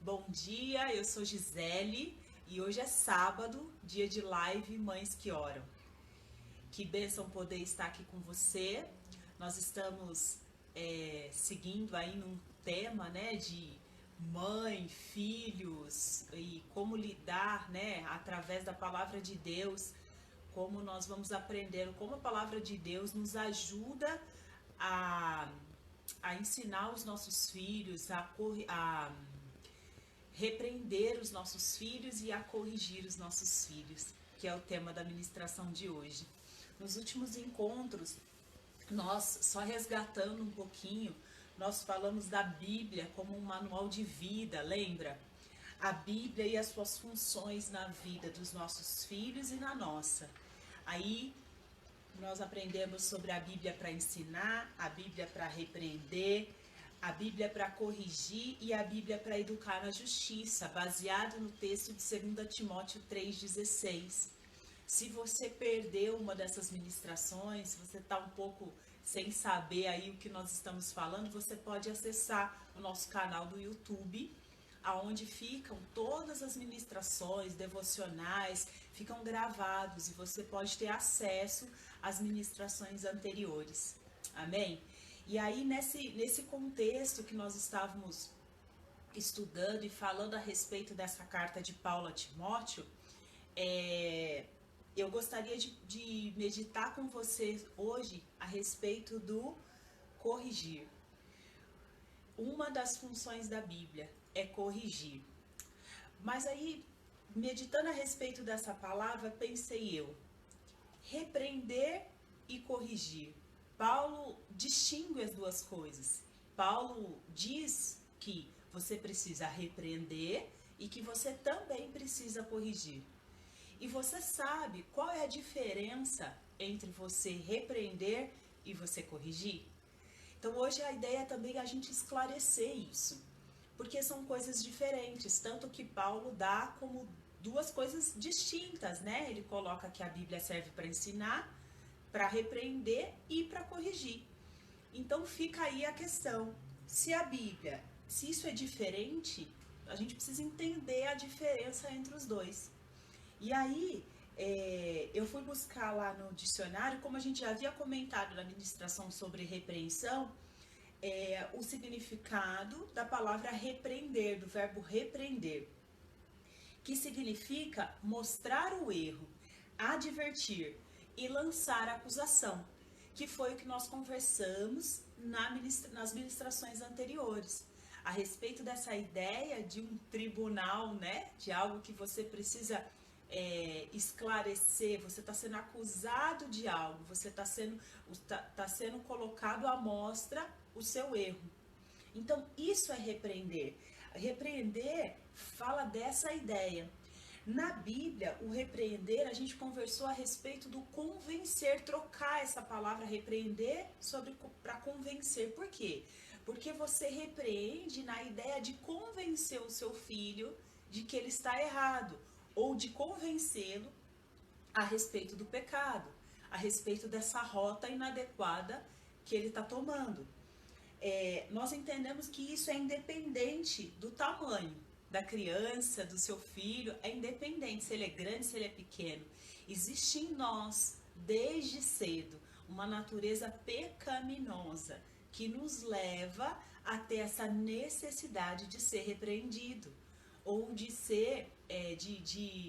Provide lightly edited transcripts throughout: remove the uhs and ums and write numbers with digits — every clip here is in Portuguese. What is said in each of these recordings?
Bom dia, eu sou Gisele e hoje é sábado, dia de live Mães que Oram. Que bênção poder estar aqui com você. Nós estamos seguindo aí num tema, né, de mãe, filhos e como lidar, né, através da palavra de Deus, como nós vamos aprendendo, como a palavra de Deus nos ajuda a, a ensinar os nossos filhos, a repreender os nossos filhos e a corrigir os nossos filhos, que é o tema da ministração de hoje. Nos últimos encontros, nós, só resgatando um pouquinho, nós falamos da Bíblia como um manual de vida, lembra? A Bíblia e as suas funções na vida dos nossos filhos e na nossa. Aí nós aprendemos sobre a Bíblia para ensinar, a Bíblia para repreender, a Bíblia para corrigir e a Bíblia para educar na justiça, baseado no texto de 2 Timóteo 3,16. Se você perdeu uma dessas ministrações, se você está um pouco sem saber aí o que nós estamos falando, você pode acessar o nosso canal do YouTube, aonde ficam todas as ministrações devocionais, ficam gravados e você pode ter acesso às ministrações anteriores. Amém? E aí, nesse contexto que nós estávamos estudando e falando a respeito dessa carta de Paulo a Timóteo, eu gostaria de meditar com vocês hoje a respeito do corrigir. Uma das funções da Bíblia é corrigir. Mas aí, meditando a respeito dessa palavra, pensei eu, repreender e corrigir. Paulo distingue as duas coisas. Paulo diz que você precisa repreender e que você também precisa corrigir. E você sabe qual é a diferença entre você repreender e você corrigir? Então hoje a ideia também é a gente esclarecer isso, porque são coisas diferentes, tanto que Paulo dá como duas coisas distintas, né? Ele coloca que a Bíblia serve para ensinar, para repreender e para corrigir. Então fica aí a questão, se a Bíblia, se isso é diferente, a gente precisa entender a diferença entre os dois. E aí, eu fui buscar lá no dicionário, como a gente já havia comentado na ministração sobre repreensão, o significado da palavra repreender, do verbo repreender, que significa mostrar o erro, advertir e lançar acusação, que foi o que nós conversamos nas ministrações anteriores, a respeito dessa ideia de um tribunal, né, de algo que você precisa esclarecer, você está sendo acusado de algo, você está sendo colocado à mostra o seu erro. Então, isso é repreender. Repreender fala dessa ideia. Na Bíblia, o repreender, a gente conversou a respeito do convencer, trocar essa palavra repreender para convencer. Por quê? Porque você repreende na ideia de convencer o seu filho de que ele está errado, ou de convencê-lo a respeito do pecado, a respeito dessa rota inadequada que ele está tomando. Nós entendemos que isso é independente do tamanho da criança, do seu filho, é independente se ele é grande, se ele é pequeno. Existe em nós, desde cedo, uma natureza pecaminosa que nos leva a ter essa necessidade de ser repreendido, ou de ser,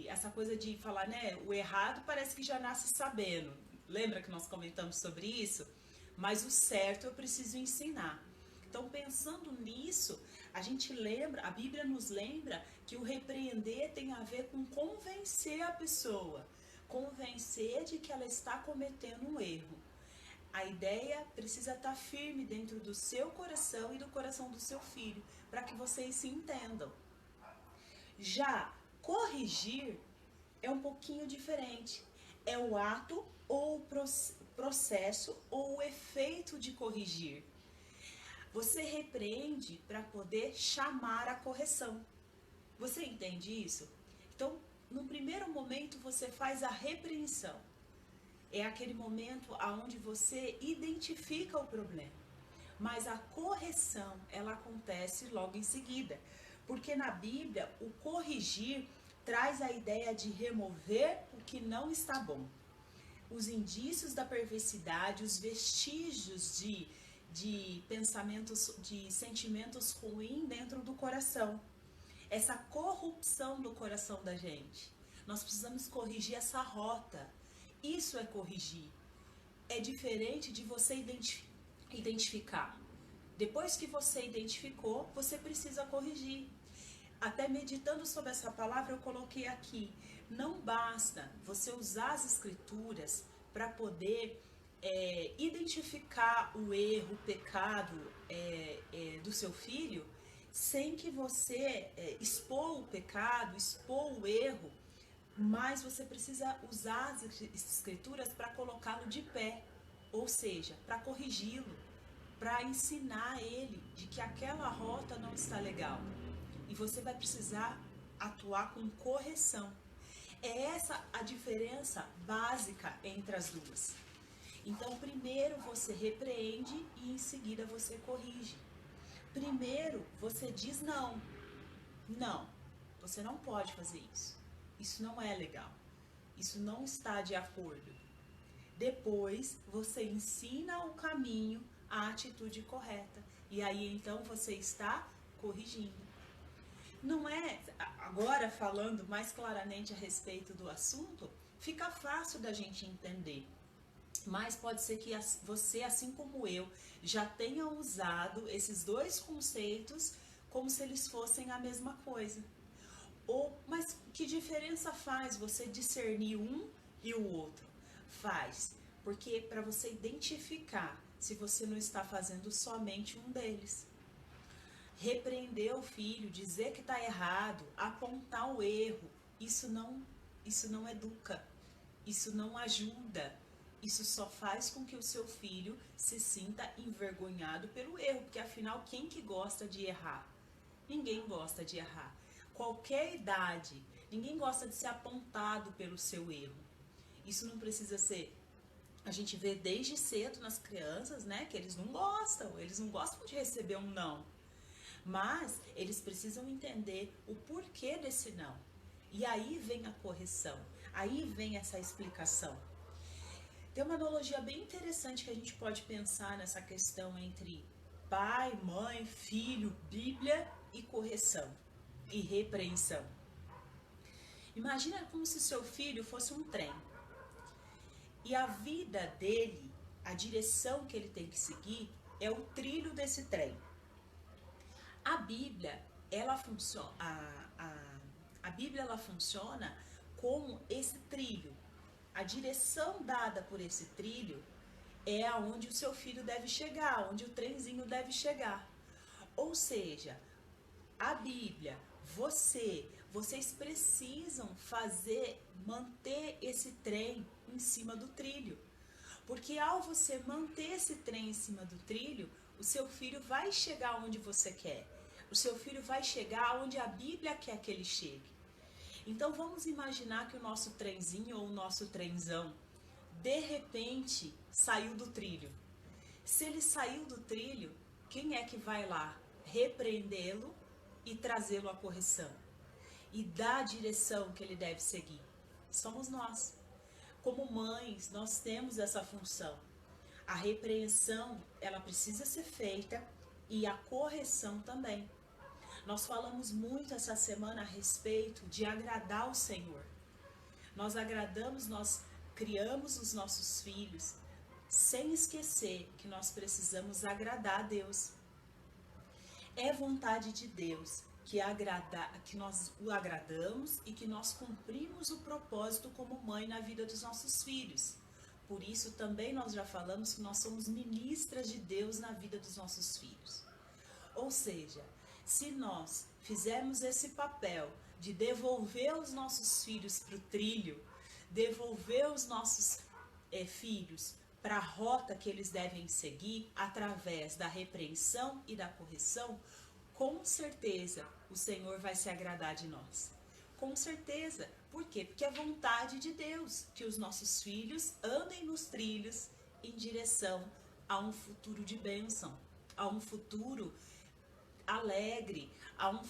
essa coisa de falar, né, o errado parece que já nasce sabendo. Lembra que nós comentamos sobre isso? Mas o certo eu preciso ensinar. Então, pensando nisso, a gente lembra, a Bíblia nos lembra que o repreender tem a ver com convencer a pessoa, convencer de que ela está cometendo um erro. A ideia precisa estar firme dentro do seu coração e do coração do seu filho, para que vocês se entendam. Já corrigir é um pouquinho diferente. É o ato ou o processo ou o efeito de corrigir. Você repreende para poder chamar a correção. Você entende isso? Então, no primeiro momento você faz a repreensão. É aquele momento onde você identifica o problema. Mas a correção, ela acontece logo em seguida. Porque na Bíblia, o corrigir traz a ideia de remover o que não está bom. Os indícios da perversidade, os vestígios de pensamentos, de sentimentos ruins dentro do coração. Essa corrupção do coração da gente. Nós precisamos corrigir essa rota. Isso é corrigir. É diferente de você identificar. Depois que você identificou, você precisa corrigir. Até meditando sobre essa palavra, eu coloquei aqui. Não basta você usar as escrituras para poder identificar o erro, o pecado do seu filho, sem que você expor o pecado, expor o erro, mas você precisa usar as escrituras para colocá-lo de pé, ou seja, para corrigi-lo, para ensinar ele de que aquela rota não está legal. E você vai precisar atuar com correção. É essa a diferença básica entre as duas. Então, primeiro você repreende e em seguida você corrige. Primeiro você diz não. Não, você não pode fazer isso. Isso não é legal. Isso não está de acordo. Depois você ensina o caminho, a atitude correta. E aí então você está corrigindo. Não é, agora falando mais claramente a respeito do assunto, fica fácil da gente entender. Mas pode ser que você, assim como eu, já tenha usado esses dois conceitos como se eles fossem a mesma coisa. Mas que diferença faz você discernir um e o outro? Faz, porque para você identificar se você não está fazendo somente um deles. Repreender o filho, dizer que está errado, apontar o erro, isso não educa, isso não ajuda, isso só faz com que o seu filho se sinta envergonhado pelo erro, porque afinal quem que gosta de errar? Ninguém gosta de errar. Qualquer idade, ninguém gosta de ser apontado pelo seu erro. Isso não precisa ser... A gente vê desde cedo nas crianças, né, que eles não gostam de receber um não. Mas eles precisam entender o porquê desse não. E aí vem a correção, aí vem essa explicação. Tem uma analogia bem interessante que a gente pode pensar nessa questão entre pai, mãe, filho, Bíblia e correção e repreensão. Imagina como se seu filho fosse um trem. E a vida dele, a direção que ele tem que seguir é o trilho desse trem. A Bíblia, ela funciona, a Bíblia ela funciona como esse trilho. A direção dada por esse trilho é aonde o seu filho deve chegar, onde o trenzinho deve chegar. Ou seja, a Bíblia, vocês precisam manter esse trem em cima do trilho. Porque ao você manter esse trem em cima do trilho, o seu filho vai chegar onde você quer. O seu filho vai chegar onde a Bíblia quer que ele chegue. Então vamos imaginar que o nosso trenzinho ou o nosso trenzão, de repente, saiu do trilho. Se ele saiu do trilho, quem é que vai lá repreendê-lo e trazê-lo à correção? E dar a direção que ele deve seguir? Somos nós. Como mães, nós temos essa função. A repreensão, ela precisa ser feita e a correção também. Nós falamos muito essa semana a respeito de agradar o Senhor. Nós criamos os nossos filhos sem esquecer que nós precisamos agradar a Deus. É vontade de Deus que nós o agradamos e que nós cumprimos o propósito como mãe na vida dos nossos filhos. Por isso também nós já falamos que nós somos ministras de Deus na vida dos nossos filhos. Ou seja, se nós fizermos esse papel de devolver os nossos filhos para o trilho, devolver os nossos filhos para a rota que eles devem seguir através da repreensão e da correção, com certeza o Senhor vai se agradar de nós. Com certeza. Por quê? Porque é vontade de Deus que os nossos filhos andem nos trilhos em direção a um futuro de bênção, a um futuro alegre, a um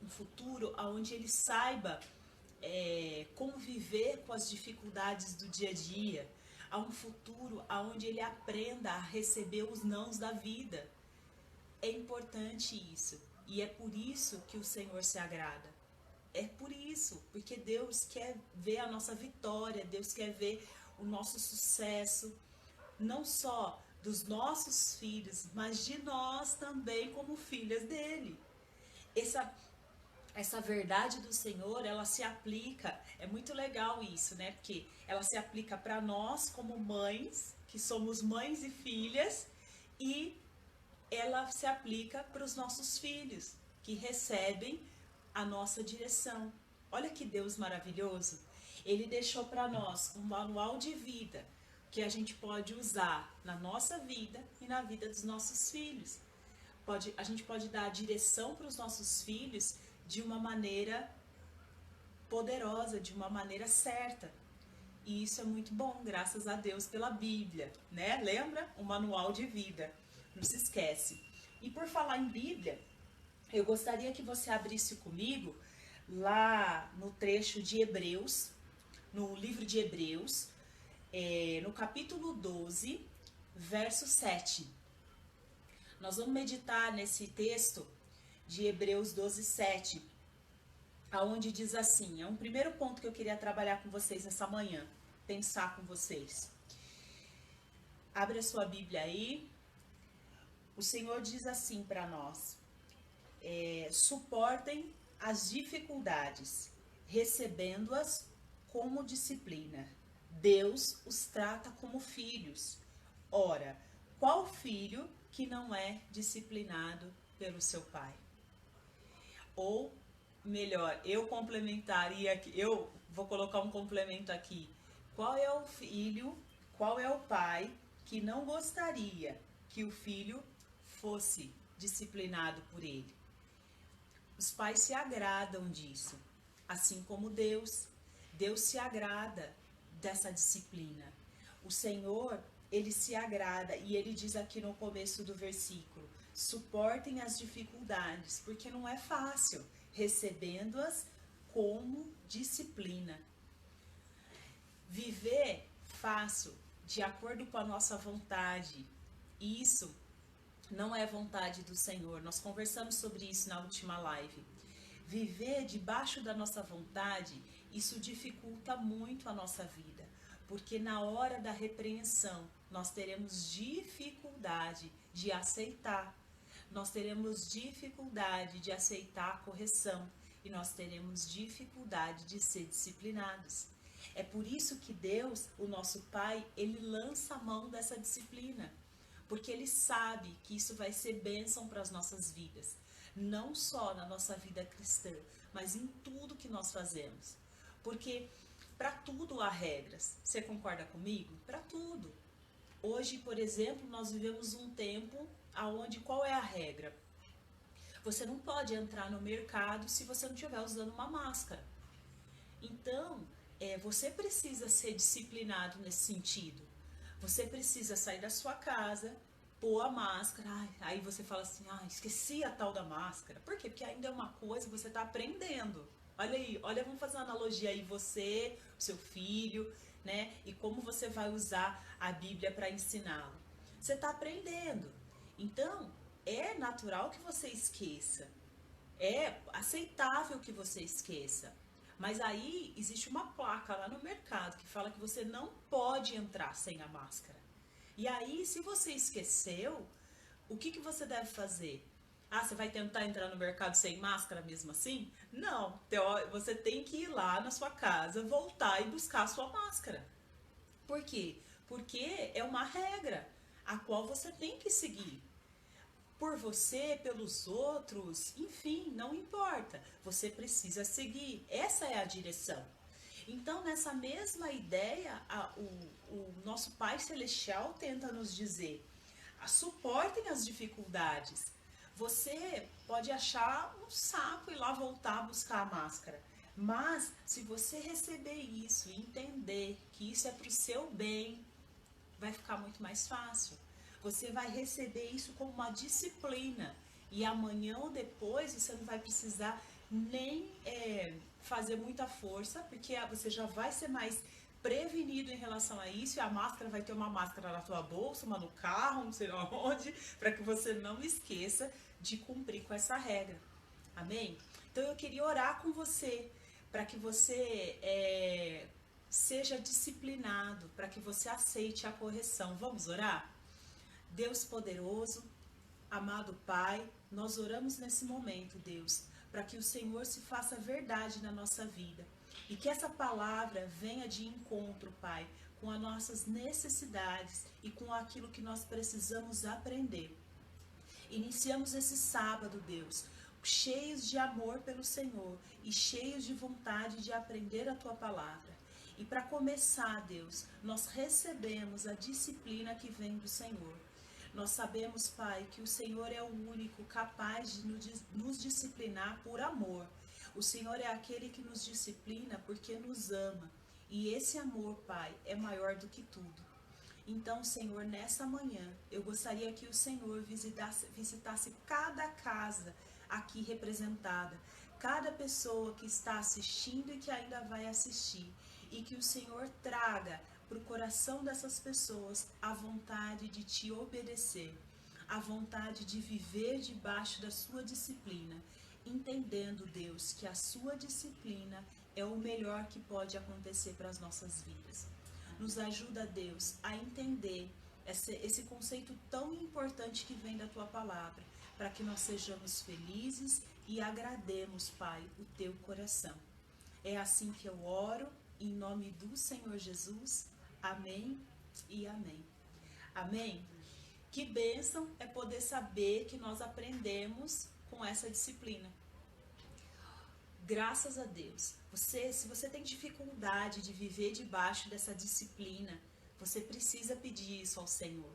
futuro onde ele saiba conviver com as dificuldades do dia a dia, a um futuro onde ele aprenda a receber os nãos da vida. É importante isso, e é por isso que o Senhor se agrada. É por isso, porque Deus quer ver a nossa vitória, Deus quer ver o nosso sucesso, não só dos nossos filhos, mas de nós também como filhas dele. Essa verdade do Senhor, ela se aplica, é muito legal isso, né? Porque ela se aplica para nós como mães, que somos mães e filhas, e ela se aplica para os nossos filhos, que recebem a nossa direção. Olha que Deus maravilhoso! Ele deixou para nós um manual de vida que a gente pode usar na nossa vida e na vida dos nossos filhos. A gente pode dar a direção para os nossos filhos de uma maneira poderosa, de uma maneira certa. E isso é muito bom, graças a Deus pela Bíblia, né? Lembra? O manual de vida. Não se esquece. E por falar em Bíblia, eu gostaria que você abrisse comigo lá no trecho de Hebreus, no livro de Hebreus, no capítulo 12, verso 7. Nós vamos meditar nesse texto de Hebreus 12, 7, aonde diz assim, é um primeiro ponto que eu queria trabalhar com vocês nessa manhã, pensar com vocês. Abre a sua Bíblia aí. O Senhor diz assim para nós, suportem as dificuldades, recebendo-as como disciplina. Deus os trata como filhos. Ora, qual filho que não é disciplinado pelo seu pai? Ou, melhor, eu complementaria aqui, eu vou colocar um complemento aqui. Qual é o filho, qual é o pai que não gostaria que o filho fosse disciplinado por ele? Os pais se agradam disso, assim como Deus. Deus se agrada dessa disciplina. O Senhor, ele se agrada, e ele diz aqui no começo do versículo, suportem as dificuldades, porque não é fácil, recebendo-as como disciplina. Viver fácil, de acordo com a nossa vontade, isso não é vontade do Senhor. Nós conversamos sobre isso na última live. Viver debaixo da nossa vontade, isso dificulta muito a nossa vida, porque na hora da repreensão, nós teremos dificuldade de aceitar. Nós teremos dificuldade de aceitar a correção e nós teremos dificuldade de ser disciplinados. É por isso que Deus, o nosso Pai, ele lança a mão dessa disciplina, porque ele sabe que isso vai ser bênção para as nossas vidas, não só na nossa vida cristã, mas em tudo que nós fazemos. Porque para tudo há regras. Você concorda comigo? Para tudo. Hoje, por exemplo, nós vivemos um tempo onde qual é a regra? Você não pode entrar no mercado se você não estiver usando uma máscara. Então, você precisa ser disciplinado nesse sentido. Você precisa sair da sua casa, pôr a máscara. Aí você fala assim, esqueci a tal da máscara. Por quê? Porque ainda é uma coisa que você está aprendendo. Olha aí, vamos fazer uma analogia aí, você, o seu filho, né? E como você vai usar a Bíblia para ensiná-lo. Você está aprendendo. Então, é natural que você esqueça. É aceitável que você esqueça. Mas aí existe uma placa lá no mercado que fala que você não pode entrar sem a máscara. E aí, se você esqueceu, o que você deve fazer? Você vai tentar entrar no mercado sem máscara mesmo assim? Não, você tem que ir lá na sua casa, voltar e buscar a sua máscara. Por quê? Porque é uma regra a qual você tem que seguir. Por você, pelos outros, enfim, não importa. Você precisa seguir. Essa é a direção. Então, nessa mesma ideia, o nosso Pai Celestial tenta nos dizer, suportem as dificuldades. Você pode achar um saco ir lá voltar a buscar a máscara. Mas, se você receber isso e entender que isso é para o seu bem, vai ficar muito mais fácil. Você vai receber isso como uma disciplina. E amanhã ou depois você não vai precisar nem fazer muita força, porque você já vai ser mais prevenido em relação a isso, e a máscara vai ter uma máscara na tua bolsa, uma no carro, não sei onde, para que você não esqueça de cumprir com essa regra. Amém? Então eu queria orar com você, para que você seja disciplinado, para que você aceite a correção. Vamos orar? Deus poderoso, amado Pai, nós oramos nesse momento, Deus, para que o Senhor se faça verdade na nossa vida e que essa palavra venha de encontro, Pai, com as nossas necessidades e com aquilo que nós precisamos aprender. Iniciamos esse sábado, Deus, cheios de amor pelo Senhor e cheios de vontade de aprender a Tua palavra. E para começar, Deus, nós recebemos a disciplina que vem do Senhor. Nós sabemos, Pai, que o Senhor é o único capaz de nos disciplinar por amor. O Senhor é aquele que nos disciplina porque nos ama. E esse amor, Pai, é maior do que tudo. Então, Senhor, nessa manhã, eu gostaria que o Senhor visitasse cada casa aqui representada, cada pessoa que está assistindo e que ainda vai assistir, e que o Senhor traga para o coração dessas pessoas a vontade de te obedecer, a vontade de viver debaixo da sua disciplina, entendendo, Deus, que a sua disciplina é o melhor que pode acontecer para as nossas vidas. Nos ajuda, Deus, a entender esse conceito tão importante que vem da Tua palavra, para que nós sejamos felizes e agrademos, Pai, o Teu coração. É assim que eu oro, em nome do Senhor Jesus. Amém e amém. Amém? Que bênção é poder saber que nós aprendemos com essa disciplina. Graças a Deus. Se você tem dificuldade de viver debaixo dessa disciplina, você precisa pedir isso ao Senhor.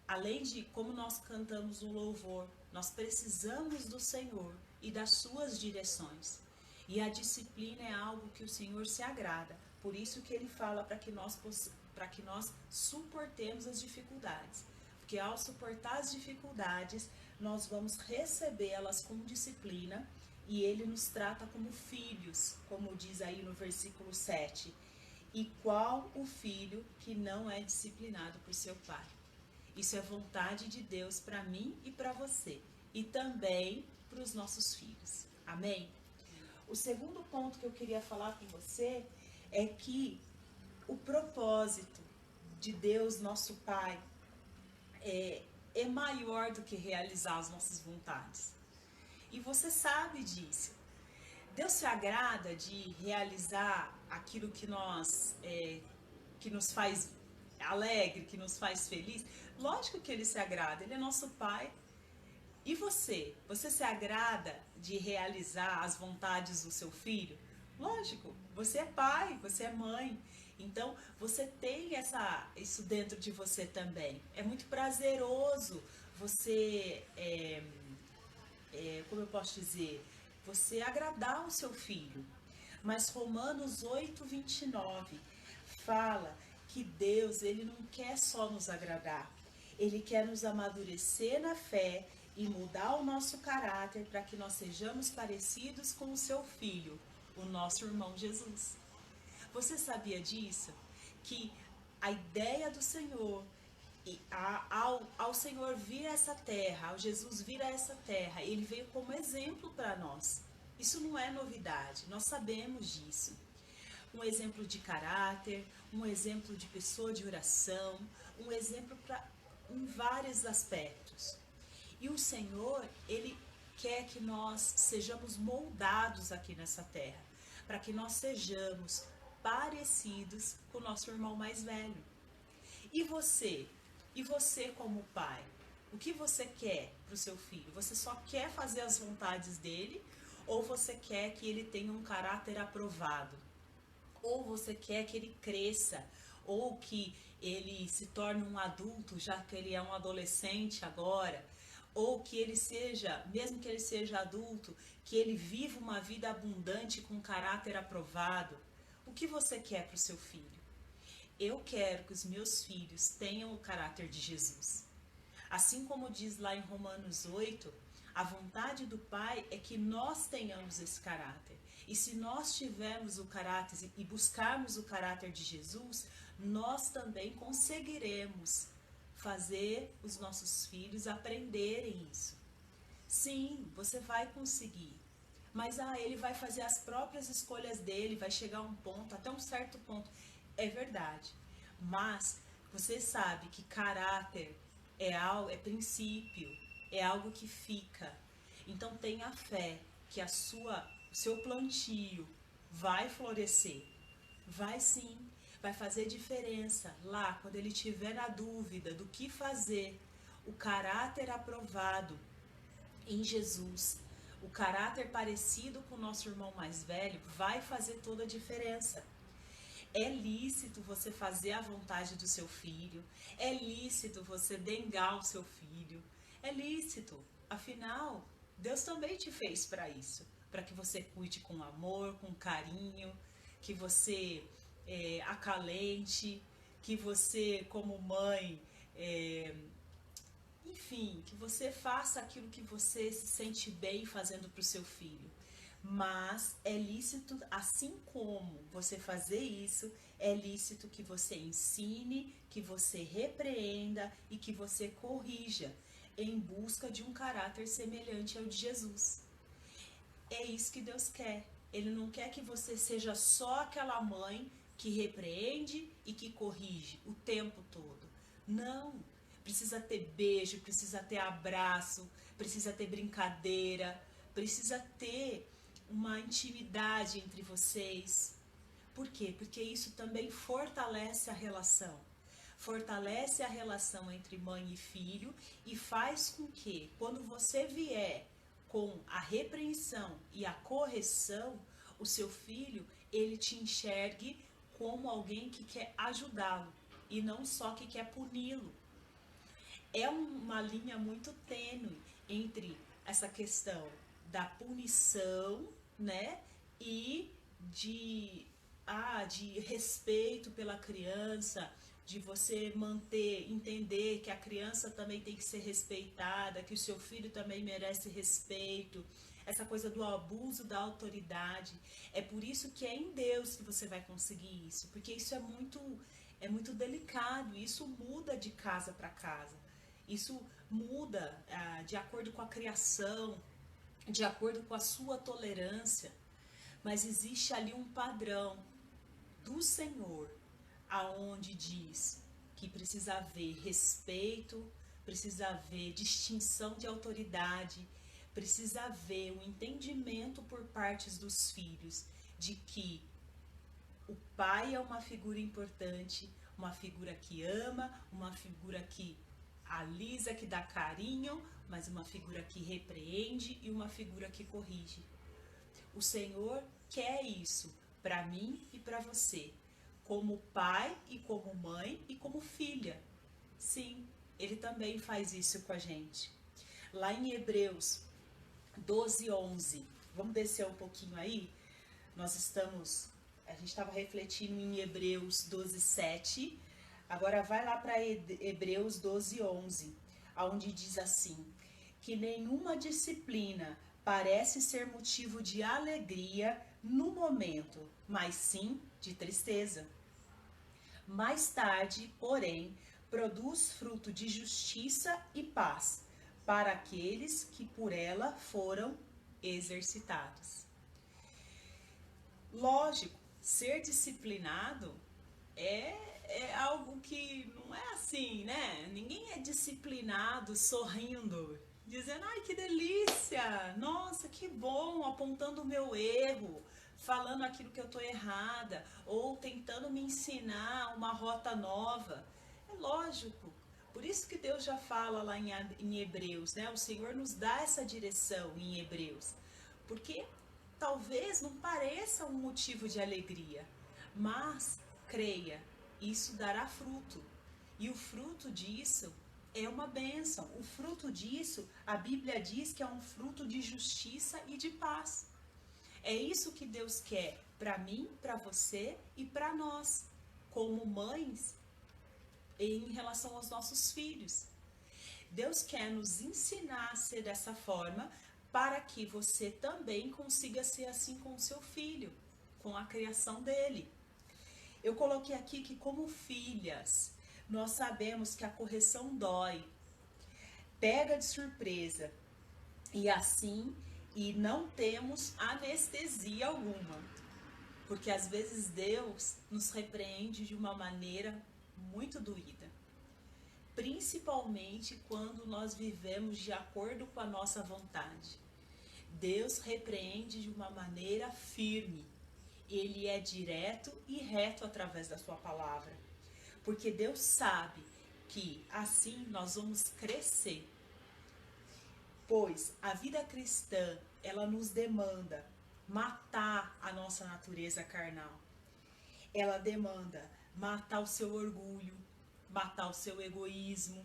Além de como nós cantamos no louvor, nós precisamos do Senhor e das suas direções. E a disciplina é algo que o Senhor se agrada. Por isso que Ele fala para que nós suportemos as dificuldades. Porque ao suportar as dificuldades, nós vamos recebê-las com disciplina. E Ele nos trata como filhos, como diz aí no versículo 7. E qual o filho que não é disciplinado por seu pai? Isso é vontade de Deus para mim e para você. E também para os nossos filhos. Amém? O segundo ponto que eu queria falar com você é que o propósito de Deus, nosso Pai, é maior do que realizar as nossas vontades. E você sabe disso. Deus se agrada de realizar aquilo que nos faz alegre, que nos faz feliz. Lógico que Ele se agrada, Ele é nosso Pai. E você? Você se agrada de realizar as vontades do seu filho? Lógico, você é pai, você é mãe. Então, você tem isso dentro de você também. É muito prazeroso você... como eu posso dizer, você agradar o seu filho. Mas Romanos 8:29 fala que Deus, Ele não quer só nos agradar, Ele quer nos amadurecer na fé e mudar o nosso caráter para que nós sejamos parecidos com o seu filho, o nosso irmão Jesus. Você sabia disso? Que a ideia do Senhor, ao Senhor vir a essa terra, ao Jesus vir a essa terra, Ele veio como exemplo para nós. Isso não é novidade, nós sabemos disso. Um exemplo de caráter, um exemplo de pessoa de oração, um exemplo em vários aspectos. E o Senhor, Ele quer que nós sejamos moldados aqui nessa terra, para que nós sejamos parecidos com o nosso irmão mais velho. E você? E você como pai? O que você quer para o seu filho? Você só quer fazer as vontades dele? Ou você quer que ele tenha um caráter aprovado? Ou você quer que ele cresça? Ou que ele se torne um adulto, já que ele é um adolescente agora? Ou que ele seja, mesmo que ele seja adulto, que ele viva uma vida abundante com caráter aprovado? O que você quer para o seu filho? Eu quero que os meus filhos tenham o caráter de Jesus. Assim como diz lá em Romanos 8, A vontade do Pai é que nós tenhamos esse caráter. E se nós tivermos o caráter e buscarmos o caráter de Jesus, nós também conseguiremos fazer os nossos filhos aprenderem isso. Sim, você vai conseguir. Mas ele vai fazer as próprias escolhas dele, vai chegar a um ponto, até um certo ponto. É verdade. Mas você sabe que caráter é princípio, é algo que fica. Então tenha fé que o seu plantio vai florescer. Vai sim, vai fazer diferença lá quando ele tiver na dúvida do que fazer. O caráter aprovado em Jesus, o caráter parecido com o nosso irmão mais velho, vai fazer toda a diferença. É lícito você fazer a vontade do seu filho, é lícito você dengar o seu filho, é lícito. Afinal, Deus também te fez para isso, para que você cuide com amor, com carinho, que você acalente, que você, como mãe, enfim, que você faça aquilo que você se sente bem fazendo para o seu filho. Mas é lícito, assim como você fazer isso, é lícito que você ensine, que você repreenda e que você corrija em busca de um caráter semelhante ao de Jesus. É isso que Deus quer. Ele não quer que você seja só aquela mãe que repreende e que corrige o tempo todo. Não. Precisa ter beijo, precisa ter abraço, precisa ter brincadeira, precisa ter uma intimidade entre vocês. Por quê? Porque isso também fortalece a relação. Fortalece a relação entre mãe e filho e faz com que, quando você vier com a repreensão e a correção, o seu filho, ele te enxergue como alguém que quer ajudá-lo e não só que quer puni-lo. É uma linha muito tênue entre essa questão da punição, né, e de respeito pela criança, de você entender que a criança também tem que ser respeitada, que o seu filho também merece respeito, essa coisa do abuso da autoridade. É por isso que é em Deus que você vai conseguir isso, porque isso é muito delicado, isso muda de casa para casa. Isso muda de acordo com a criação, de acordo com a sua tolerância, mas existe ali um padrão do Senhor, aonde diz que precisa haver respeito, precisa haver distinção de autoridade, precisa haver um entendimento por partes dos filhos de que o pai é uma figura importante, uma figura que ama, uma figura que alisa, que dá carinho, mas uma figura que repreende e uma figura que corrige. O Senhor quer isso para mim e para você, como pai e como mãe e como filha. Sim, Ele também faz isso com a gente. Lá em Hebreus 12:11, vamos descer um pouquinho aí? A gente estava refletindo em Hebreus 12:7. Agora vai lá para Hebreus 12:11, onde diz assim: que nenhuma disciplina parece ser motivo de alegria no momento, mas sim de tristeza. Mais tarde, porém, produz fruto de justiça e paz para aqueles que por ela foram exercitados. Lógico, ser disciplinado é algo que não é assim, né? Ninguém é disciplinado sorrindo, dizendo, ai, que delícia, nossa, que bom, apontando o meu erro, falando aquilo que eu tô errada, ou tentando me ensinar uma rota nova. É lógico. Por isso que Deus já fala lá em Hebreus, né? O Senhor nos dá essa direção em Hebreus. Porque talvez não pareça um motivo de alegria, mas creia, isso dará fruto. E o fruto disso é uma bênção. O fruto disso, a Bíblia diz que é um fruto de justiça e de paz. É isso que Deus quer para mim, para você e para nós, como mães, em relação aos nossos filhos. Deus quer nos ensinar a ser dessa forma para que você também consiga ser assim com o seu filho, com a criação dele. Eu coloquei aqui que como filhas, nós sabemos que a correção dói, pega de surpresa e não temos anestesia alguma, porque às vezes Deus nos repreende de uma maneira muito doída, principalmente quando nós vivemos de acordo com a nossa vontade. Deus repreende de uma maneira firme, ele é direto e reto através da sua palavra, porque Deus sabe que assim nós vamos crescer. Pois a vida cristã, ela nos demanda matar a nossa natureza carnal. Ela demanda matar o seu orgulho, matar o seu egoísmo.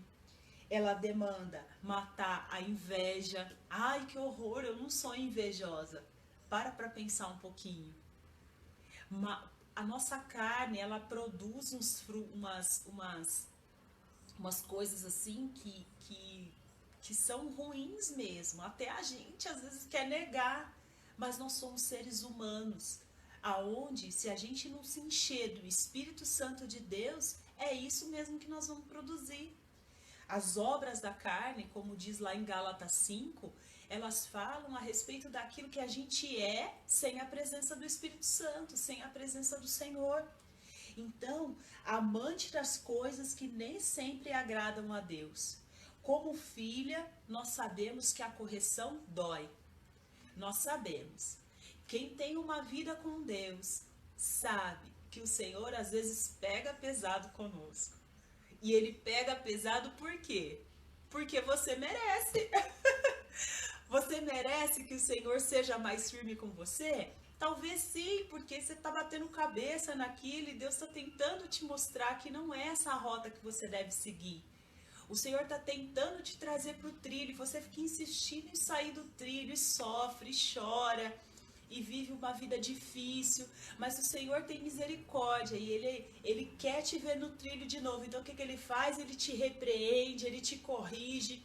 Ela demanda matar a inveja. Ai, que horror, eu não sou invejosa. Para pensar um pouquinho. A nossa carne, ela produz umas coisas assim que são ruins mesmo. Até a gente às vezes quer negar, mas nós somos seres humanos, aonde se a gente não se encher do Espírito Santo de Deus, é isso mesmo que nós vamos produzir. As obras da carne, como diz lá em Gálatas 5, elas falam a respeito daquilo que a gente é sem a presença do Espírito Santo, sem a presença do Senhor. Então, amante das coisas que nem sempre agradam a Deus. Como filha, nós sabemos que a correção dói. Nós sabemos. Quem tem uma vida com Deus sabe que o Senhor às vezes pega pesado conosco. E ele pega pesado por quê? Porque você merece. Você merece que o Senhor seja mais firme com você? Talvez sim, porque você está batendo cabeça naquilo e Deus está tentando te mostrar que não é essa a rota que você deve seguir. O Senhor está tentando te trazer para o trilho e você fica insistindo em sair do trilho e sofre, e chora e vive uma vida difícil, mas o Senhor tem misericórdia e Ele quer te ver no trilho de novo. Então o que Ele faz? Ele te repreende, Ele te corrige,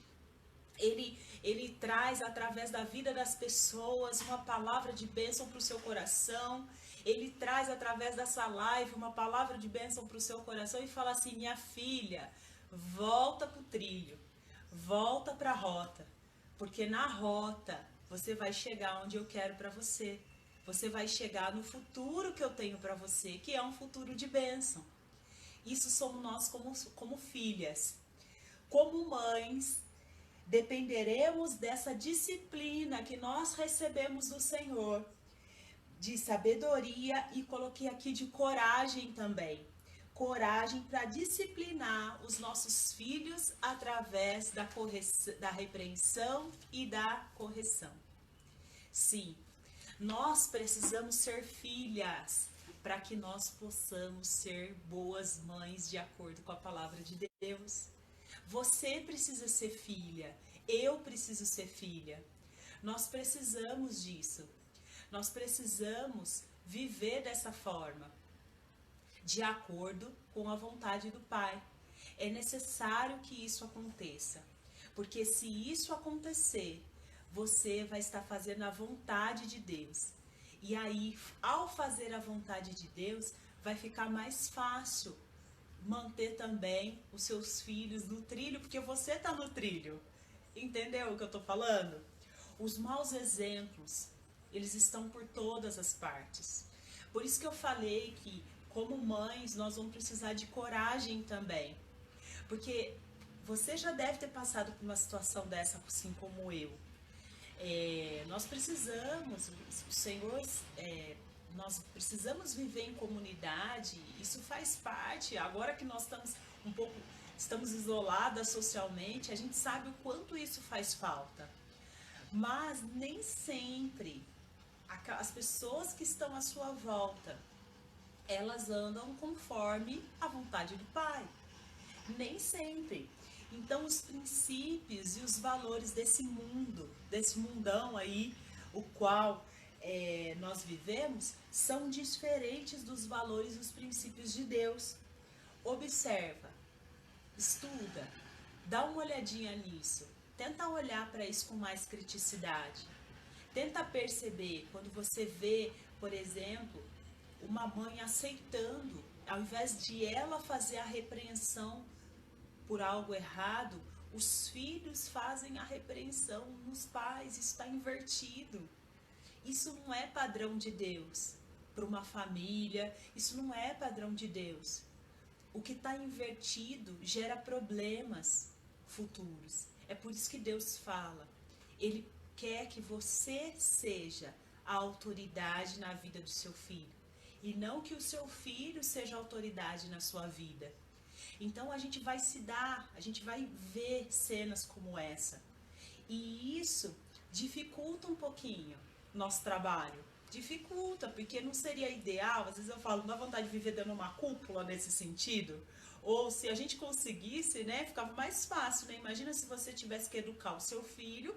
Ele traz através da vida das pessoas uma palavra de bênção para o seu coração. Ele traz através dessa live uma palavra de bênção para o seu coração e fala assim: minha filha, volta para o trilho, volta para a rota, porque na rota você vai chegar onde eu quero para você. Você vai chegar no futuro que eu tenho para você, que é um futuro de bênção. Isso somos nós como filhas. Como mães, dependeremos dessa disciplina que nós recebemos do Senhor, de sabedoria, e coloquei aqui de coragem também. Coragem para disciplinar os nossos filhos através da repreensão e da correção. Sim, nós precisamos ser filhas para que nós possamos ser boas mães de acordo com a palavra de Deus. Você precisa ser filha, eu preciso ser filha. Nós precisamos disso. Nós precisamos viver dessa forma, de acordo com a vontade do Pai. É necessário que isso aconteça, porque se isso acontecer, você vai estar fazendo a vontade de Deus. E aí, ao fazer a vontade de Deus, vai ficar mais fácil manter também os seus filhos no trilho, porque você está no trilho. Entendeu o que eu estou falando? Os maus exemplos, eles estão por todas as partes. Por isso que eu falei que, como mães, nós vamos precisar de coragem também. Porque você já deve ter passado por uma situação dessa, assim como eu. Nós precisamos, o Senhor, nós precisamos viver em comunidade, isso faz parte. Agora que nós estamos isoladas socialmente, a gente sabe o quanto isso faz falta. Mas nem sempre as pessoas que estão à sua volta, elas andam conforme a vontade do Pai. Nem sempre. Então os princípios e os valores desse mundo, desse mundão aí, o qual nós vivemos, são diferentes dos valores e dos princípios de Deus. Observa, estuda, Dá uma olhadinha nisso. Tenta olhar para isso com mais criticidade. Tenta perceber quando você vê, por exemplo, uma mãe aceitando, ao invés de ela fazer a repreensão por algo errado, os filhos fazem a repreensão nos pais. Isso está invertido. Isso não é padrão de Deus para uma família. Isso não é padrão de Deus. O que está invertido gera problemas futuros. É por isso que Deus fala. Ele quer que você seja a autoridade na vida do seu filho. E não que o seu filho seja a autoridade na sua vida. Então a gente vai a gente vai ver cenas como essa. E isso dificulta um pouquinho nosso trabalho. Dificulta, porque não seria ideal. Às vezes eu falo, não dá vontade de viver dando uma cúpula nesse sentido. Ou se a gente conseguisse, né, ficava mais fácil, né? Imagina se você tivesse que educar o seu filho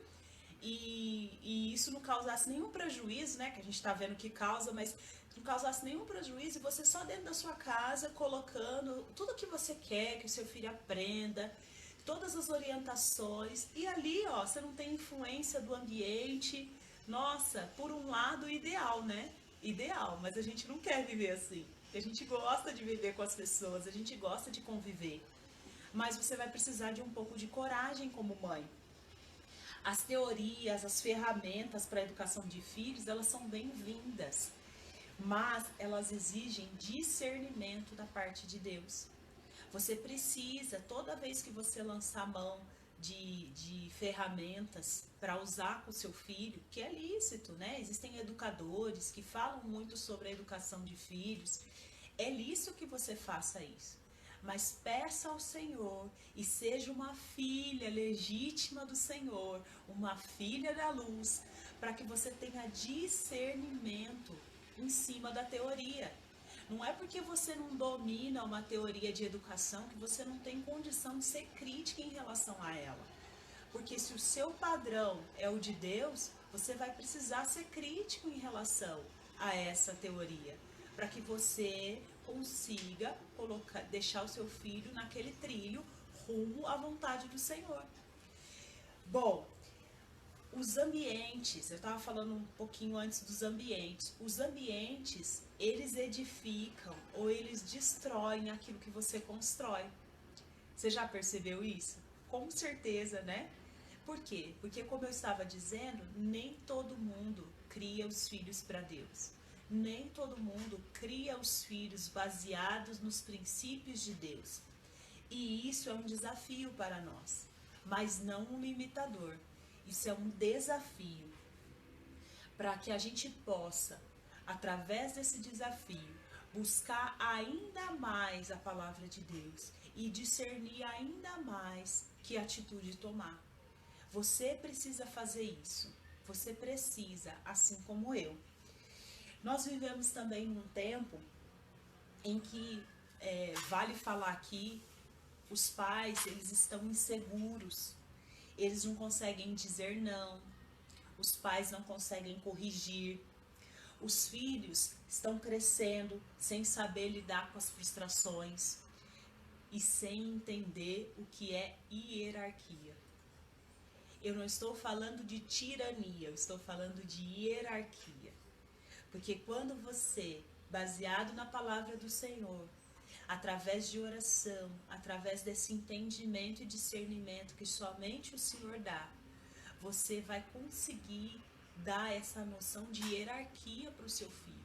e isso não causasse nenhum prejuízo, né? Que a gente tá vendo que causa, mas não causasse nenhum prejuízo e você só dentro da sua casa colocando tudo que você quer que o seu filho aprenda, todas as orientações, e ali, ó, você não tem influência do ambiente. Nossa, por um lado, ideal, né? Ideal, mas a gente não quer viver assim. A gente gosta de viver com as pessoas, a gente gosta de conviver. Mas você vai precisar de um pouco de coragem como mãe. As teorias, as ferramentas para a educação de filhos, elas são bem-vindas, mas elas exigem discernimento da parte de Deus. Você precisa, toda vez que você lançar mão de ferramentas para usar com o seu filho, que é lícito, né? Existem educadores que falam muito sobre a educação de filhos. É lícito que você faça isso. Mas peça ao Senhor e seja uma filha legítima do Senhor, uma filha da luz, para que você tenha discernimento em cima da teoria. Não é porque você não domina uma teoria de educação que você não tem condição de ser crítica em relação a ela. Porque se o seu padrão é o de Deus, você vai precisar ser crítico em relação a essa teoria, para que você consiga deixar o seu filho naquele trilho rumo à vontade do Senhor. Bom, os ambientes, eu estava falando um pouquinho antes dos ambientes. Os ambientes, eles edificam ou eles destroem aquilo que você constrói. Você já percebeu isso? Com certeza, né? Por quê? Porque, como eu estava dizendo, nem todo mundo cria os filhos para Deus. Nem todo mundo cria os filhos baseados nos princípios de Deus. E isso é um desafio para nós, mas não um limitador. Isso é um desafio para que a gente possa, através desse desafio, buscar ainda mais a palavra de Deus e discernir ainda mais que atitude tomar. Você precisa fazer isso. Você precisa, assim como eu. Nós vivemos também num tempo em que, vale falar aqui, os pais, eles estão inseguros. Eles não conseguem dizer não, os pais não conseguem corrigir, os filhos estão crescendo sem saber lidar com as frustrações e sem entender o que é hierarquia. Eu não estou falando de tirania, eu estou falando de hierarquia. Porque quando você, baseado na palavra do Senhor, através de oração, através desse entendimento e discernimento que somente o Senhor dá, você vai conseguir dar essa noção de hierarquia para o seu filho.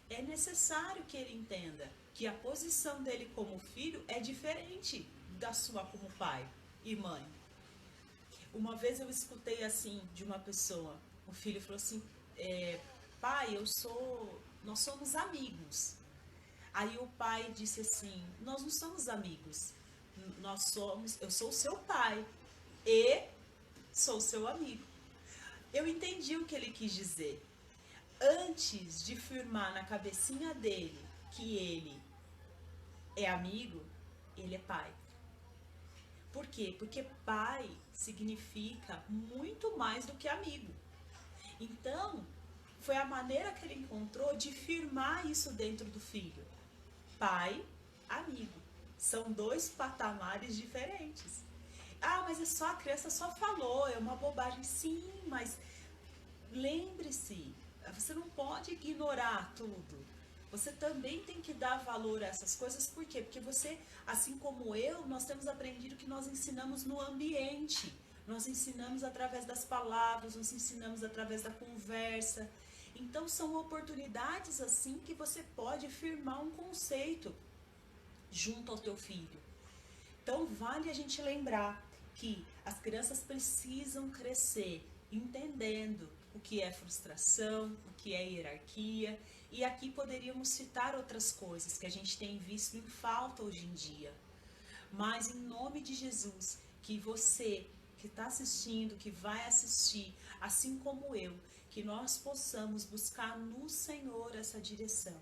É necessário que ele entenda que a posição dele como filho é diferente da sua como pai e mãe. Uma vez eu escutei assim de uma pessoa, o filho falou assim, pai, nós somos amigos. Aí o pai disse assim, nós não somos amigos, eu sou seu pai e sou seu amigo. Eu entendi o que ele quis dizer. Antes de firmar na cabecinha dele que ele é amigo, ele é pai. Por quê? Porque pai significa muito mais do que amigo. Então, foi a maneira que ele encontrou de firmar isso dentro do filho. Pai, amigo. São dois patamares diferentes. Ah, mas é só a criança só falou, é uma bobagem. Sim, mas lembre-se, você não pode ignorar tudo. Você também tem que dar valor a essas coisas. Por quê? Porque você, assim como eu, nós temos aprendido que nós ensinamos no ambiente. Nós ensinamos através das palavras, nós ensinamos através da conversa. Então são oportunidades assim que você pode firmar um conceito junto ao teu filho. Então vale a gente lembrar que as crianças precisam crescer entendendo o que é frustração, o que é hierarquia, e aqui poderíamos citar outras coisas que a gente tem visto em falta hoje em dia. Mas em nome de Jesus, que você que está assistindo, que vai assistir, assim como eu, que nós possamos buscar no Senhor essa direção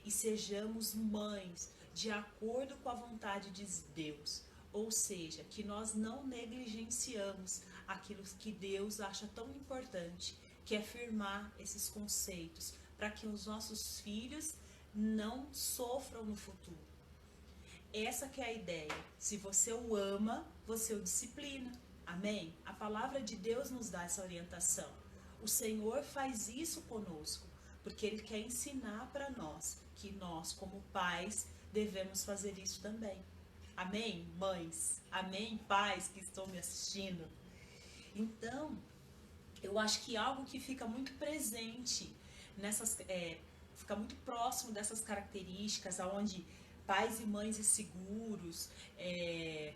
e sejamos mães de acordo com a vontade de Deus. Ou seja, que nós não negligenciamos aquilo que Deus acha tão importante, que é firmar esses conceitos, para que os nossos filhos não sofram no futuro. Essa que é a ideia. Se você o ama, você o disciplina. Amém? A palavra de Deus nos dá essa orientação. O Senhor faz isso conosco, porque Ele quer ensinar para nós que nós, como pais, devemos fazer isso também. Amém, mães? Amém, pais que estão me assistindo? Então, eu acho que algo que fica muito presente nessas, fica muito próximo dessas características, aonde pais e mães inseguros,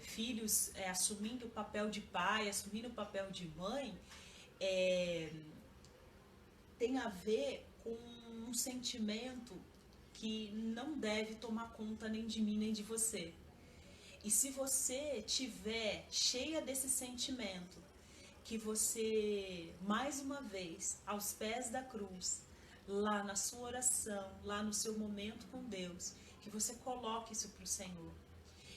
filhos assumindo o papel de pai, assumindo o papel de mãe, tem a ver com um sentimento que não deve tomar conta nem de mim nem de você. E se você tiver cheia desse sentimento, que você, mais uma vez, aos pés da cruz, lá na sua oração, lá no seu momento com Deus, que você coloque isso para o Senhor.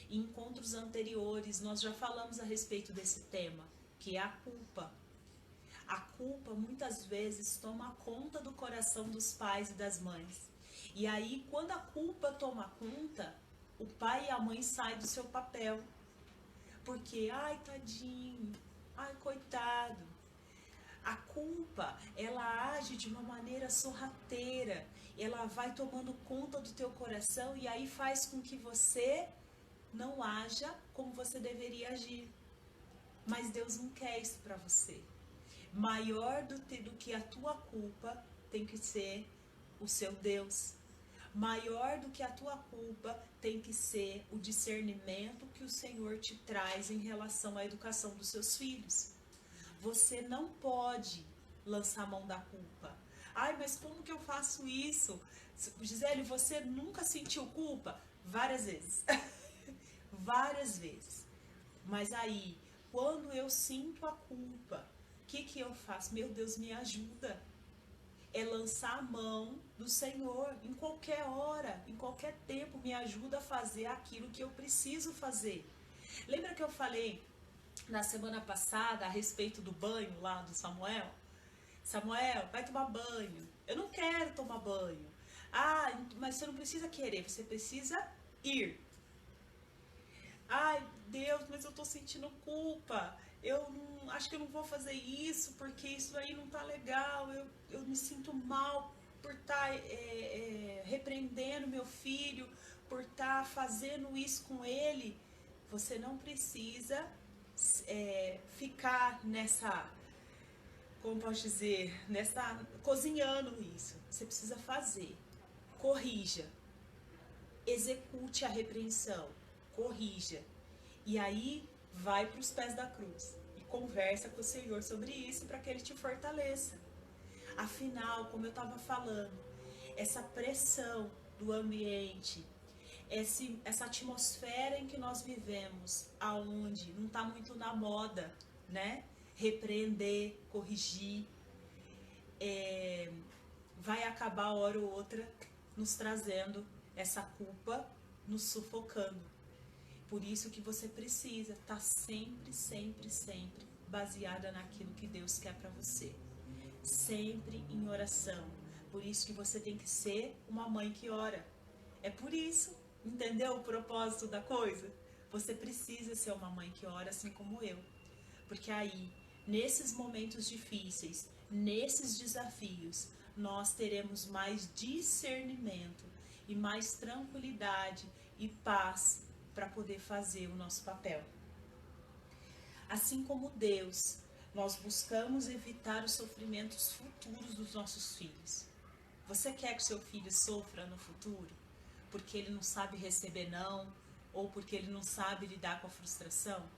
Em encontros anteriores, nós já falamos a respeito desse tema, que é a culpa. A culpa, muitas vezes, toma conta do coração dos pais e das mães. E aí, quando a culpa toma conta, o pai e a mãe saem do seu papel. Porque, ai, tadinho, ai, coitado. A culpa, ela age de uma maneira sorrateira. Ela vai tomando conta do teu coração e aí faz com que você não haja como você deveria agir. Mas Deus não quer isso para você. Maior do que a tua culpa tem que ser o seu Deus. Maior do que a tua culpa tem que ser o discernimento que o Senhor te traz em relação à educação dos seus filhos. Você não pode lançar a mão da culpa. Ai, mas como que eu faço isso? Gisele, você nunca sentiu culpa? Várias vezes. Várias vezes. Mas aí, quando eu sinto a culpa, o que eu faço? Meu Deus, me ajuda. É lançar a mão do Senhor em qualquer hora, em qualquer tempo, me ajuda a fazer aquilo que eu preciso fazer. Lembra que eu falei na semana passada a respeito do banho lá do Samuel? Samuel, vai tomar banho. Eu não quero tomar banho. Ah, mas você não precisa querer, você precisa ir. Ai, Deus, mas eu tô sentindo culpa. Eu não, acho que eu não vou fazer isso porque isso aí não tá legal. Eu me sinto mal por estar repreendendo meu filho, por estar fazendo isso com ele. Você não precisa ficar nessa, como posso dizer, cozinhando isso. Você precisa fazer. Corrija. Execute a repreensão. Corrija. E aí vai para os pés da cruz e conversa com o Senhor sobre isso para que Ele te fortaleça. Afinal, como eu estava falando, essa pressão do ambiente, essa atmosfera em que nós vivemos, aonde não está muito na moda, né? Repreender, corrigir, vai acabar hora ou outra nos trazendo essa culpa, nos sufocando. Por isso que você precisa estar sempre, sempre, sempre baseada naquilo que Deus quer para você. Sempre em oração. Por isso que você tem que ser uma mãe que ora. É por isso, entendeu o propósito da coisa? Você precisa ser uma mãe que ora assim como eu. Porque aí, nesses momentos difíceis, nesses desafios, nós teremos mais discernimento e mais tranquilidade e paz para poder fazer o nosso papel. Assim como Deus, nós buscamos evitar os sofrimentos futuros dos nossos filhos. Você quer que seu filho sofra no futuro? Porque ele não sabe receber não, ou porque ele não sabe lidar com a frustração?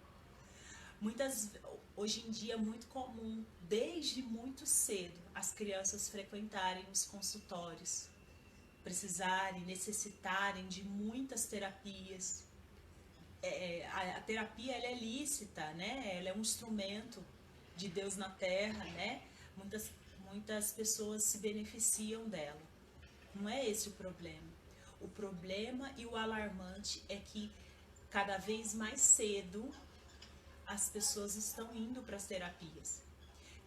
Hoje em dia é muito comum, desde muito cedo, as crianças frequentarem os consultórios, precisarem, necessitarem de muitas terapias. A terapia ela é lícita, né? Ela é um instrumento de Deus na Terra, né? Muitas pessoas se beneficiam dela. Não é esse o problema. O problema e o alarmante é que cada vez mais cedo as pessoas estão indo para as terapias.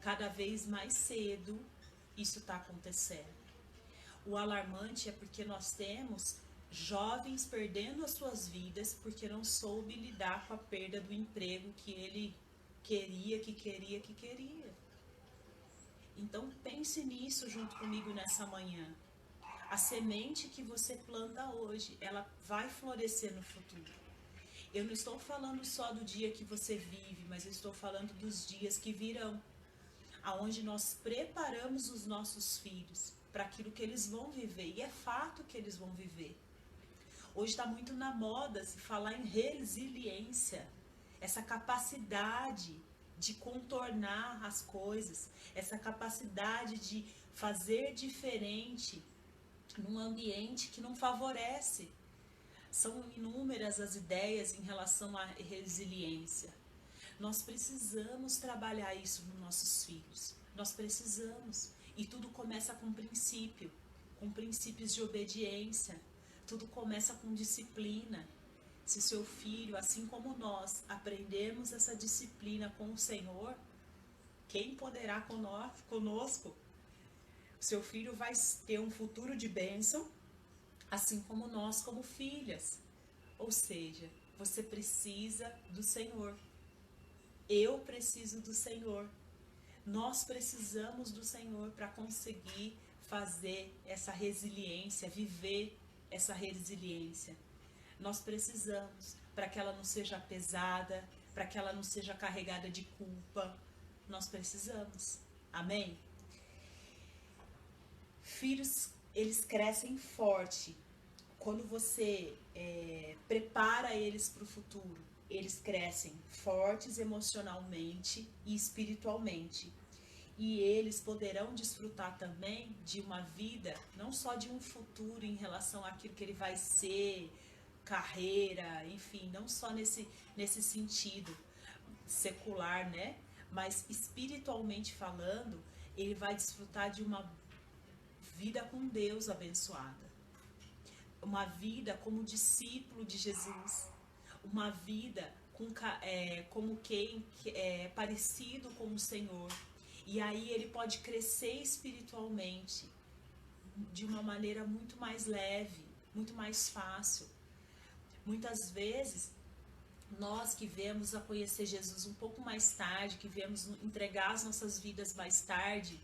Cada vez mais cedo isso está acontecendo. O alarmante é porque nós temos jovens perdendo as suas vidas porque não soube lidar com a perda do emprego que ele queria. Então pense nisso junto comigo nessa manhã. A semente que você planta hoje, ela vai florescer no futuro. Eu não estou falando só do dia que você vive, mas eu estou falando dos dias que virão, aonde nós preparamos os nossos filhos para aquilo que eles vão viver, e é fato que eles vão viver. Hoje está muito na moda se falar em resiliência, essa capacidade de contornar as coisas, essa capacidade de fazer diferente num ambiente que não favorece. São inúmeras as ideias em relação à resiliência. Nós precisamos trabalhar isso nos nossos filhos. Nós precisamos. E tudo começa com princípio, com princípios de obediência. Tudo começa com disciplina. Se seu filho, assim como nós, aprendermos essa disciplina com o Senhor, quem poderá conosco? Seu filho vai ter um futuro de bênção, assim como nós como filhas. Ou seja, você precisa do Senhor. Eu preciso do Senhor. Nós precisamos do Senhor para conseguir fazer essa resiliência, viver essa resiliência. Nós precisamos para que ela não seja pesada, para que ela não seja carregada de culpa. Nós precisamos. Amém? Filhos, eles crescem forte. Quando você prepara eles para o futuro, eles crescem fortes emocionalmente e espiritualmente. E eles poderão desfrutar também de uma vida, não só de um futuro em relação àquilo que ele vai ser, carreira, enfim, não só nesse sentido secular, né? Mas espiritualmente falando, ele vai desfrutar de uma vida com Deus abençoada. Uma vida como discípulo de Jesus. Uma vida como quem é parecido com o Senhor. E aí ele pode crescer espiritualmente de uma maneira muito mais leve, muito mais fácil. Muitas vezes, nós que viemos a conhecer Jesus um pouco mais tarde, que viemos entregar as nossas vidas mais tarde,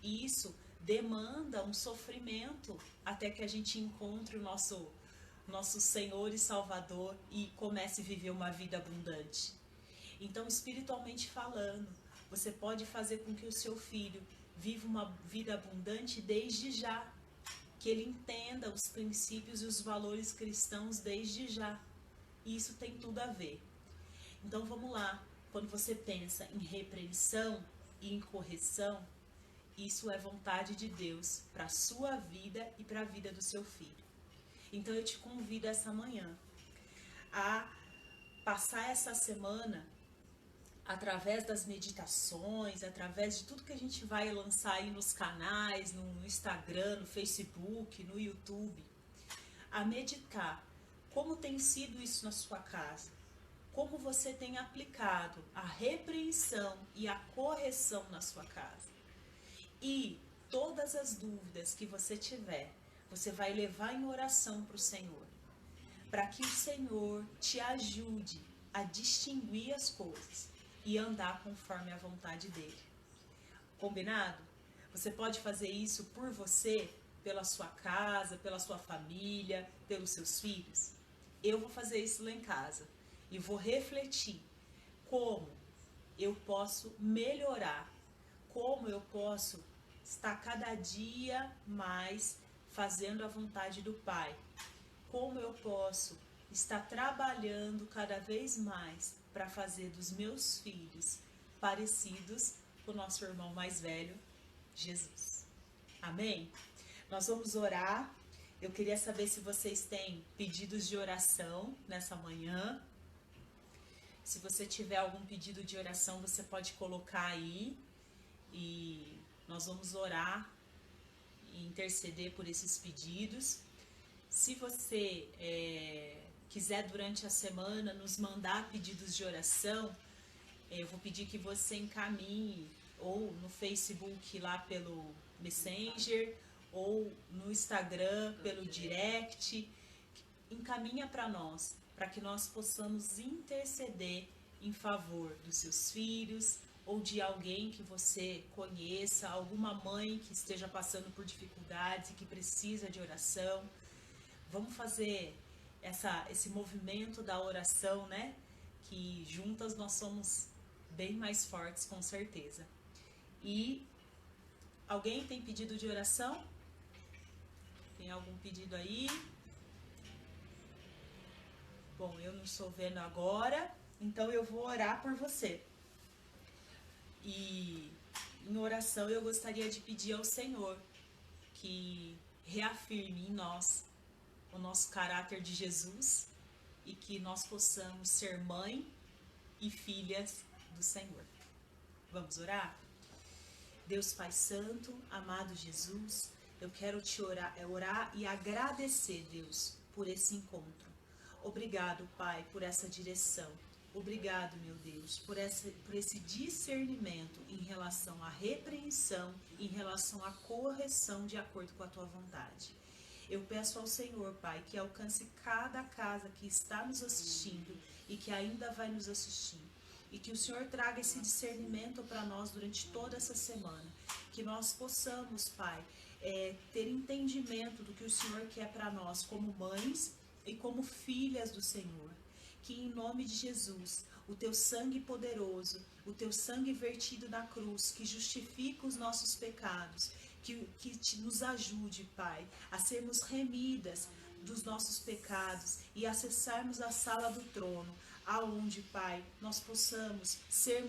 isso demanda um sofrimento até que a gente encontre o nosso Senhor e Salvador e comece a viver uma vida abundante. Então, espiritualmente falando, você pode fazer com que o seu filho viva uma vida abundante desde já, que ele entenda os princípios e os valores cristãos desde já. E isso tem tudo a ver. Então vamos lá, quando você pensa em repreensão e em correção, isso é vontade de Deus para a sua vida e para a vida do seu filho. Então eu te convido essa manhã a passar essa semana através das meditações, através de tudo que a gente vai lançar aí nos canais, no Instagram, no Facebook, no YouTube, a meditar como tem sido isso na sua casa, como você tem aplicado a repreensão e a correção na sua casa. E todas as dúvidas que você tiver, você vai levar em oração para o Senhor. para que o Senhor te ajude a distinguir as coisas e andar conforme a vontade dele. Combinado? Você pode fazer isso por você, pela sua casa, pela sua família, pelos seus filhos. Eu vou fazer isso lá em casa e vou refletir como eu posso melhorar, como eu posso estar cada dia mais fazendo a vontade do Pai, como eu posso estar trabalhando cada vez mais para fazer dos meus filhos parecidos com o nosso irmão mais velho, Jesus. Amém? Nós vamos orar. Eu queria saber se vocês têm pedidos de oração nessa manhã. Se você tiver algum pedido de oração, você pode colocar aí e nós vamos orar e interceder por esses pedidos. Se você quiser durante a semana nos mandar pedidos de oração, eu vou pedir que você encaminhe ou no Facebook lá pelo Messenger ou no Instagram pelo direct, encaminha para nós, para que nós possamos interceder em favor dos seus filhos ou de alguém que você conheça, alguma mãe que esteja passando por dificuldades e que precisa de oração. Vamos fazer esse movimento da oração, né? Que juntas nós somos bem mais fortes, com certeza. E alguém tem pedido de oração? Tem algum pedido aí? Bom, eu não estou vendo agora, então eu vou orar por você. E em oração eu gostaria de pedir ao Senhor que reafirme em nós o nosso caráter de Jesus e que nós possamos ser mãe e filhas do Senhor. Vamos orar? Deus Pai Santo, amado Jesus, eu quero te orar e agradecer, Deus, por esse encontro. Obrigado, Pai, por essa direção. Obrigado, meu Deus, por esse discernimento em relação à repreensão, em relação à correção de acordo com a Tua vontade. Eu peço ao Senhor, Pai, que alcance cada casa que está nos assistindo e que ainda vai nos assistir. E que o Senhor traga esse discernimento para nós durante toda essa semana. Que nós possamos, Pai, ter entendimento do que o Senhor quer para nós como mães e como filhas do Senhor. Que em nome de Jesus, o Teu sangue poderoso, o Teu sangue vertido na cruz, que justifica os nossos pecados, que nos ajude, Pai, a sermos remidas dos nossos pecados e acessarmos a sala do trono, aonde, Pai, nós possamos ser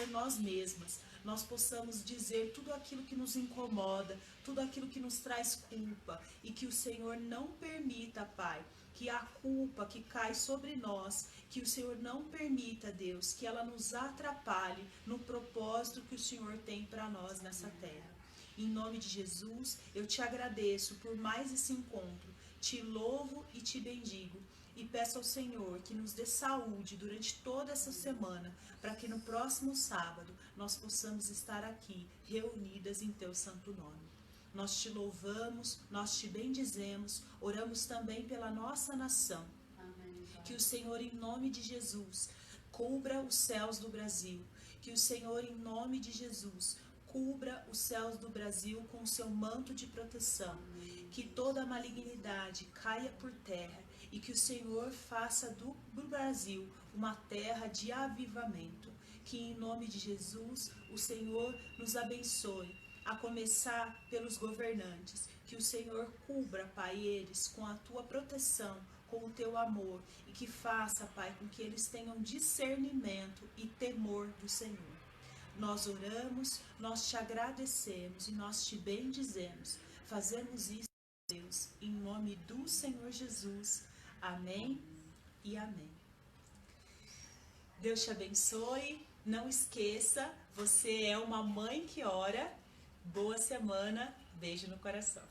nós mesmas, nós possamos dizer tudo aquilo que nos incomoda, tudo aquilo que nos traz culpa, e que o Senhor não permita, Pai, que a culpa que cai sobre nós, que o Senhor não permita, Deus, que ela nos atrapalhe no propósito que o Senhor tem para nós nessa terra. Em nome de Jesus, eu te agradeço por mais esse encontro, te louvo e te bendigo. E peço ao Senhor que nos dê saúde durante toda essa semana, para que no próximo sábado nós possamos estar aqui, reunidas em Teu santo nome. Nós te louvamos, nós te bendizemos, oramos também pela nossa nação. Amém. Que o Senhor, em nome de Jesus, cubra os céus do Brasil. Que o Senhor, em nome de Jesus, cubra os céus do Brasil com o seu manto de proteção. Amém. Que toda malignidade caia por terra e que o Senhor faça do Brasil uma terra de avivamento. Que em nome de Jesus o Senhor nos abençoe, a começar pelos governantes. Que o Senhor cubra, Pai, eles com a Tua proteção, com o Teu amor, e que faça, Pai, com que eles tenham discernimento e temor do Senhor. Nós oramos, nós te agradecemos e nós te bendizemos. Fazemos isso, Deus, em nome do Senhor Jesus. Amém e amém. Deus te abençoe. Não esqueça, você é uma mãe que ora. Boa semana. Beijo no coração.